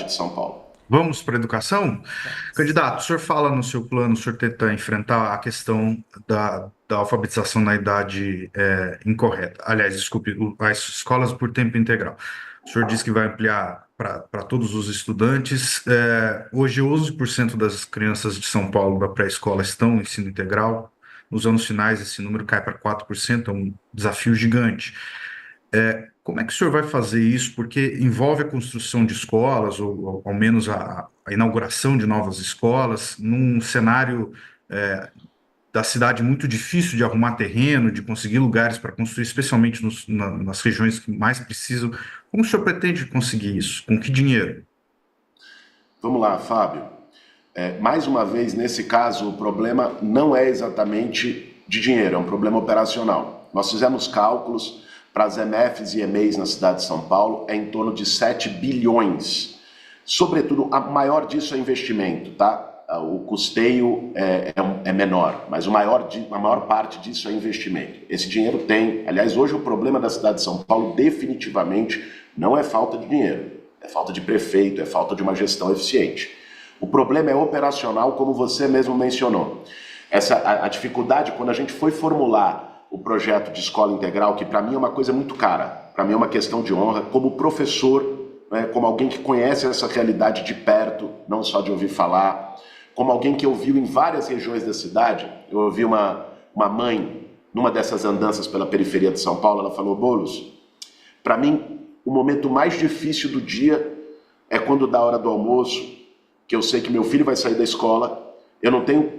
de São Paulo. Vamos para a educação? Candidato, o senhor fala no seu plano, o senhor tenta enfrentar a questão da alfabetização na idade incorreta. Aliás, desculpe, as escolas por tempo integral. O senhor diz que vai ampliar para todos os estudantes. Hoje, 11% das crianças de São Paulo da pré-escola estão em ensino integral. Nos anos finais, esse número cai para 4%, é um desafio gigante. Como é que o senhor vai fazer isso? Porque envolve a construção de escolas, ou ao menos a inauguração de novas escolas, num cenário da cidade muito difícil de arrumar terreno, de conseguir lugares para construir, especialmente nas regiões que mais precisam. Como o senhor pretende conseguir isso? Com que dinheiro? Vamos lá, Fábio. Mais uma vez, nesse caso, o problema não é exatamente de dinheiro, é um problema operacional. Nós fizemos cálculos para as EMEFs e EMEIs na cidade de São Paulo, é em torno de 7 bilhões. Sobretudo, a maior disso é investimento, tá? O custeio é menor, mas a maior parte disso é investimento. Esse dinheiro tem. Aliás, hoje o problema da cidade de São Paulo definitivamente não é falta de dinheiro, é falta de prefeito, é falta de uma gestão eficiente. O problema é operacional, como você mesmo mencionou. A dificuldade, quando a gente foi formular o projeto de escola integral, que para mim é uma coisa muito cara, para mim é uma questão de honra, como professor, né, como alguém que conhece essa realidade de perto, não só de ouvir falar, como alguém que ouviu em várias regiões da cidade. Eu ouvi uma mãe, numa dessas andanças pela periferia de São Paulo, ela falou: Boulos, para mim, o momento mais difícil do dia é quando dá a hora do almoço, que eu sei que meu filho vai sair da escola, eu não tenho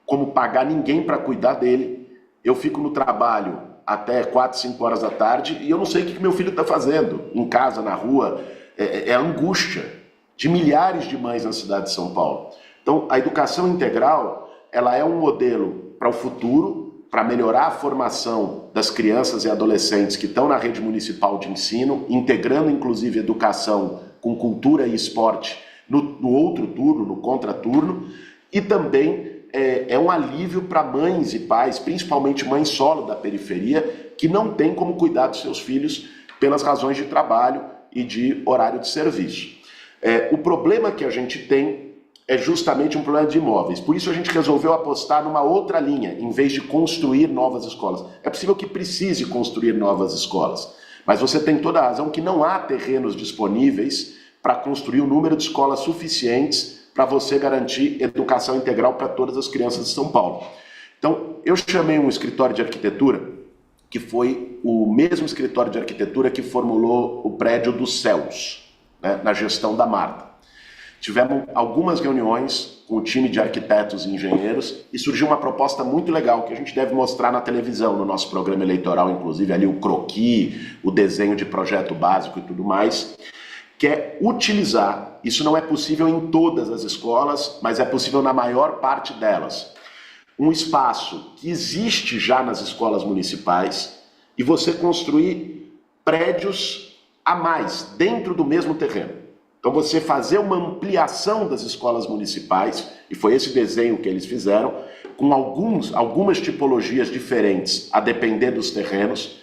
como pagar ninguém para cuidar dele, eu fico no trabalho até 4, 5 horas da tarde e eu não sei o que meu filho está fazendo, em casa, na rua. É a angústia de milhares de mães na cidade de São Paulo. Então, a educação integral, ela é um modelo para o futuro, para melhorar a formação das crianças e adolescentes que estão na rede municipal de ensino, integrando inclusive educação com cultura e esporte no outro turno, no contraturno, e também é um alívio para mães e pais, principalmente mães solo da periferia, que não têm como cuidar dos seus filhos pelas razões de trabalho e de horário de serviço. O problema que a gente tem é justamente um problema de imóveis. Por isso a gente resolveu apostar numa outra linha, em vez de construir novas escolas. É possível que precise construir novas escolas, mas você tem toda a razão que não há terrenos disponíveis para construir um número de escolas suficientes para você garantir educação integral para todas as crianças de São Paulo. Então, eu chamei um escritório de arquitetura, que foi o mesmo escritório de arquitetura que formulou o prédio dos Céus, né, na gestão da Marta. Tivemos algumas reuniões com o time de arquitetos e engenheiros e surgiu uma proposta muito legal que a gente deve mostrar na televisão, no nosso programa eleitoral, inclusive ali o croquis, o desenho de projeto básico e tudo mais, que é utilizar, isso não é possível em todas as escolas, mas é possível na maior parte delas, um espaço que existe já nas escolas municipais e você construir prédios a mais dentro do mesmo terreno. Então você fazer uma ampliação das escolas municipais, e foi esse desenho que eles fizeram, com algumas tipologias diferentes, a depender dos terrenos,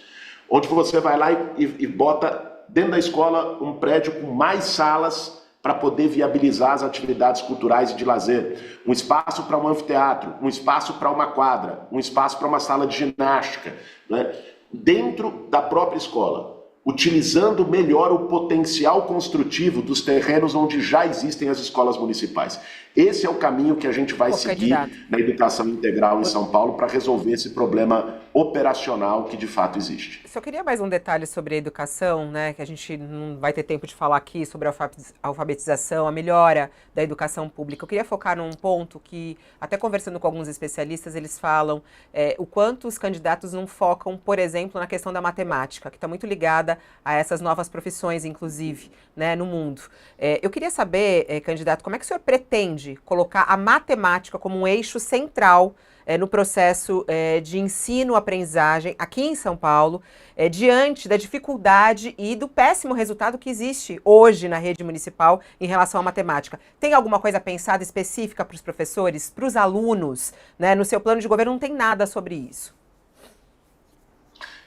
onde você vai lá e bota dentro da escola um prédio com mais salas para poder viabilizar as atividades culturais e de lazer, um espaço para um anfiteatro, um espaço para uma quadra, um espaço para uma sala de ginástica, né? Dentro da própria escola, utilizando melhor o potencial construtivo dos terrenos onde já existem as escolas municipais. Esse é o caminho que a gente vai seguir na educação integral em São Paulo para resolver esse problema operacional que de fato existe. Só queria mais um detalhe sobre a educação, né, que a gente não vai ter tempo de falar aqui sobre a alfabetização, a melhora da educação pública. Eu queria focar num ponto que, até conversando com alguns especialistas, eles falam o quanto os candidatos não focam, por exemplo, na questão da matemática, que está muito ligada a essas novas profissões, inclusive, né, no mundo. Eu queria saber, candidato, como é que o senhor pretende colocar a matemática como um eixo central no processo de ensino-aprendizagem aqui em São Paulo, diante da dificuldade e do péssimo resultado que existe hoje na rede municipal em relação à matemática. Tem alguma coisa pensada específica para os professores, para os alunos, né? No seu plano de governo não tem nada sobre isso.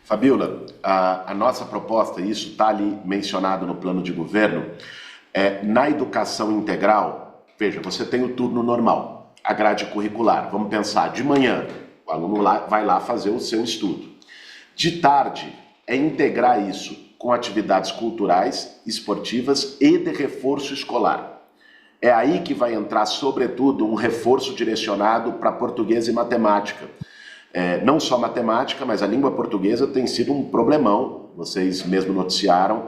Fabíola, a nossa proposta, e isso está ali mencionado no plano de governo, Na educação integral, veja, você tem o turno normal, a grade curricular. Vamos pensar, de manhã, o aluno vai lá fazer o seu estudo. De tarde, é integrar isso com atividades culturais, esportivas e de reforço escolar. É aí que vai entrar, sobretudo, um reforço direcionado para português e matemática. Não só matemática, mas a língua portuguesa tem sido um problemão. Vocês mesmo noticiaram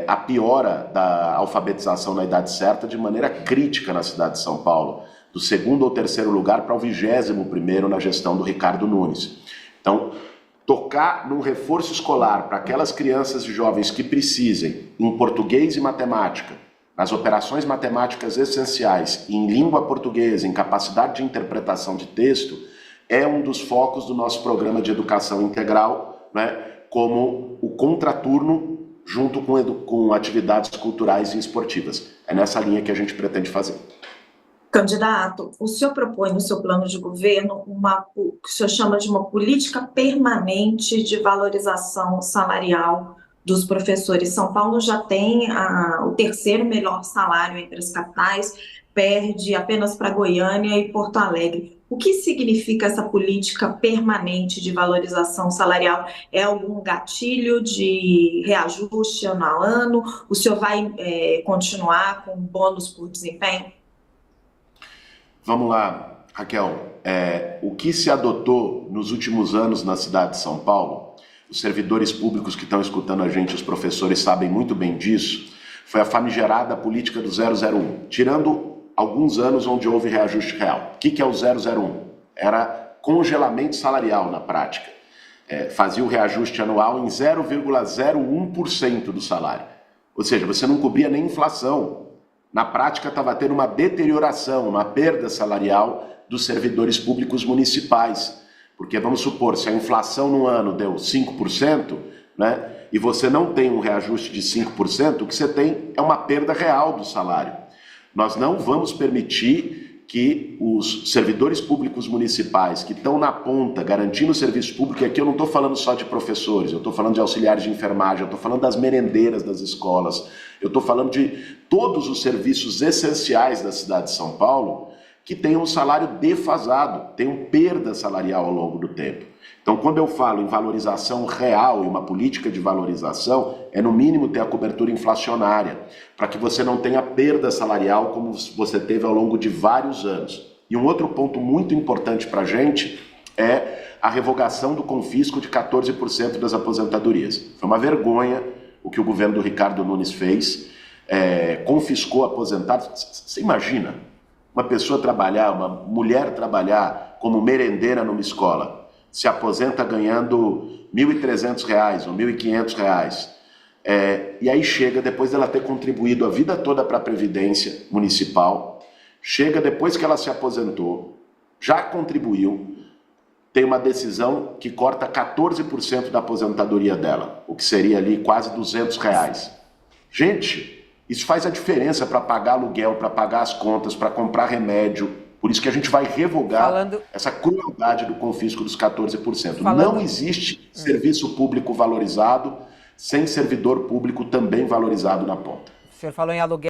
a piora da alfabetização na idade certa de maneira crítica na cidade de São Paulo, do 2º ou 3º lugar para o 21º na gestão do Ricardo Nunes. Então, tocar num reforço escolar para aquelas crianças e jovens que precisem, em português e matemática, nas operações matemáticas essenciais, em língua portuguesa, em capacidade de interpretação de texto, é um dos focos do nosso programa de educação integral, né, como o contraturno junto com atividades culturais e esportivas. É nessa linha que a gente pretende fazer. Candidato, o senhor propõe no seu plano de governo o que o senhor chama de uma política permanente de valorização salarial dos professores. São Paulo já tem o 3º melhor salário entre as capitais, perde apenas para Goiânia e Porto Alegre. O que significa essa política permanente de valorização salarial? É algum gatilho de reajuste ano a ano? O senhor vai continuar com bônus por desempenho? Vamos lá, Raquel. O que se adotou nos últimos anos na cidade de São Paulo, os servidores públicos que estão escutando a gente, os professores sabem muito bem disso, foi a famigerada política do 001, tirando alguns anos onde houve reajuste real. O que é o 001? Era congelamento salarial na prática. Fazia o reajuste anual em 0,01% do salário. Ou seja, você não cobria nem inflação. Na prática, estava tendo uma deterioração, uma perda salarial dos servidores públicos municipais. Porque, vamos supor, se a inflação no ano deu 5%, né, e você não tem um reajuste de 5%, o que você tem é uma perda real do salário. Nós não vamos permitir que os servidores públicos municipais que estão na ponta, garantindo o serviço público, e aqui eu não estou falando só de professores, eu estou falando de auxiliares de enfermagem, eu estou falando das merendeiras das escolas, eu estou falando de todos os serviços essenciais da cidade de São Paulo, que tenham um salário defasado, tenham perda salarial ao longo do tempo. Então, quando eu falo em valorização real e uma política de valorização, é no mínimo ter a cobertura inflacionária, para que você não tenha perda salarial como você teve ao longo de vários anos. E um outro ponto muito importante para a gente é a revogação do confisco de 14% das aposentadorias. Foi uma vergonha o que o governo do Ricardo Nunes fez, confiscou aposentados. Você imagina uma pessoa trabalhar, uma mulher trabalhar como merendeira numa escola, se aposenta ganhando R$ 1.300 ou R$ 1.500, e aí chega, depois dela ter contribuído a vida toda para a Previdência Municipal, chega depois que ela se aposentou, já contribuiu, tem uma decisão que corta 14% da aposentadoria dela, o que seria ali quase R$ 200. Gente, isso faz a diferença para pagar aluguel, para pagar as contas, para comprar remédio. Por isso que a gente vai revogar essa crueldade do confisco dos 14%. Não existe serviço público valorizado sem servidor público também valorizado na ponta. O senhor falou em aluguel.